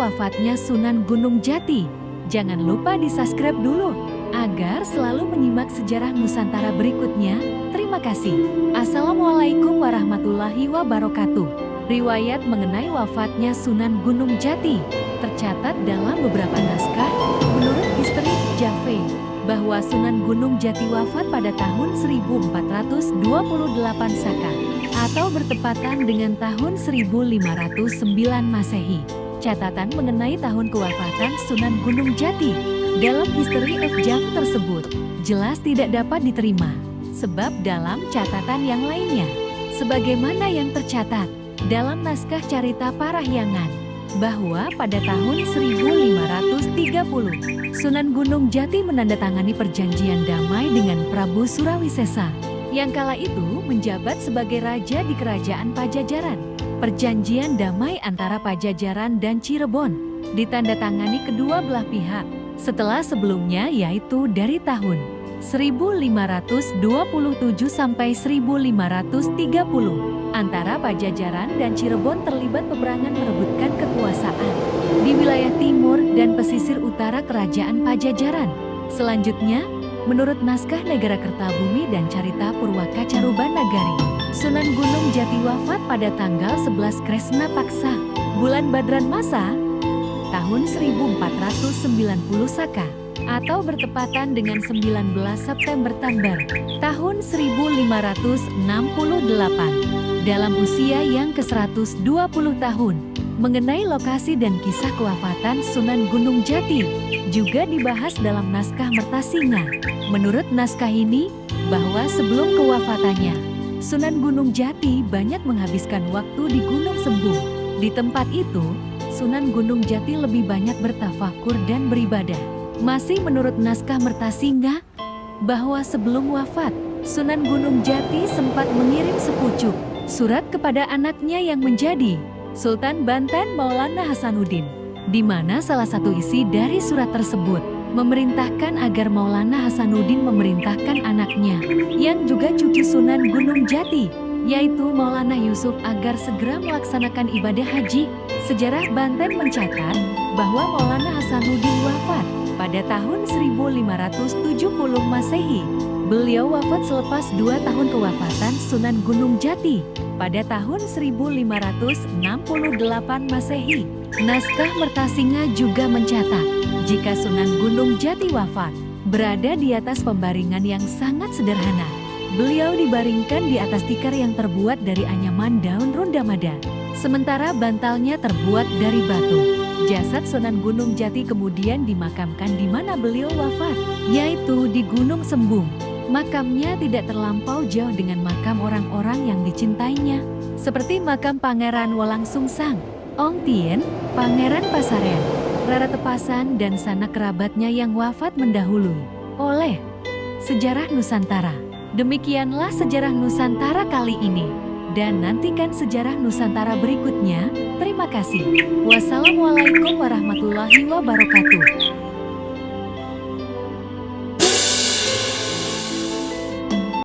wafatnya Sunan Gunung Jati. Jangan lupa di-subscribe dulu agar selalu menyimak sejarah Nusantara berikutnya. Terima kasih. Assalamualaikum warahmatullahi wabarakatuh. Riwayat mengenai wafatnya Sunan Gunung Jati tercatat dalam beberapa naskah. Menurut History Jave, bahwa Sunan Gunung Jati wafat pada tahun 1428 Saka atau bertepatan dengan tahun 1509 Masehi. Catatan mengenai tahun kewafatan Sunan Gunung Jati dalam History of Java tersebut jelas tidak dapat diterima, sebab dalam catatan yang lainnya, sebagaimana yang tercatat dalam naskah Carita Parahyangan, bahwa pada tahun 1530, Sunan Gunung Jati menandatangani perjanjian damai dengan Prabu Surawisesa, yang kala itu menjabat sebagai raja di kerajaan Pajajaran. Perjanjian damai antara Pajajaran dan Cirebon ditandatangani kedua belah pihak setelah sebelumnya, yaitu dari tahun 1527 sampai 1530. Antara Pajajaran dan Cirebon terlibat peperangan merebutkan kekuasaan di wilayah timur dan pesisir utara kerajaan Pajajaran. Selanjutnya, menurut naskah Negara Kertabumi dan Carita Purwaka Caruban Nagari, Sunan Gunung Jati wafat pada tanggal 11 Kresna Paksa, bulan Badran Masa, tahun 1490 Saka, atau bertepatan dengan 19 September Tambar, tahun 1568. Dalam usia yang ke-120 tahun, mengenai lokasi dan kisah kewafatan Sunan Gunung Jati juga dibahas dalam naskah Mertasinga. Menurut naskah ini, bahwa sebelum kewafatannya, Sunan Gunung Jati banyak menghabiskan waktu di Gunung Sembung. Di tempat itu, Sunan Gunung Jati lebih banyak bertafakur dan beribadah. Masih menurut naskah Mertasinga, bahwa sebelum wafat, Sunan Gunung Jati sempat mengirim sepucuk surat kepada anaknya yang menjadi Sultan Banten Maulana Hasanuddin, di mana salah satu isi dari surat tersebut memerintahkan agar Maulana Hasanuddin memerintahkan anaknya, yang juga cucu Sunan Gunung Jati, yaitu Maulana Yusuf, agar segera melaksanakan ibadah haji. Sejarah Banten mencatat bahwa Maulana Hasanuddin wafat pada tahun 1570 Masehi. Beliau wafat selepas 2 tahun kewafatan Sunan Gunung Jati pada tahun 1568 Masehi. Naskah Mertasinga juga mencatat, jika Sunan Gunung Jati wafat, berada di atas pembaringan yang sangat sederhana. Beliau dibaringkan di atas tikar yang terbuat dari anyaman daun rundamada, sementara bantalnya terbuat dari batu. Jasad Sunan Gunung Jati kemudian dimakamkan di mana beliau wafat, yaitu di Gunung Sembung. Makamnya tidak terlampau jauh dengan makam orang-orang yang dicintainya, seperti makam Pangeran Wolangsungsang, Ong Tien, Pangeran Pasarean, Rara Tepasan, dan sanak kerabatnya yang wafat mendahului. Oleh Sejarah Nusantara. Demikianlah sejarah Nusantara kali ini, dan nantikan sejarah Nusantara berikutnya. Terima kasih. Wassalamualaikum warahmatullahi wabarakatuh.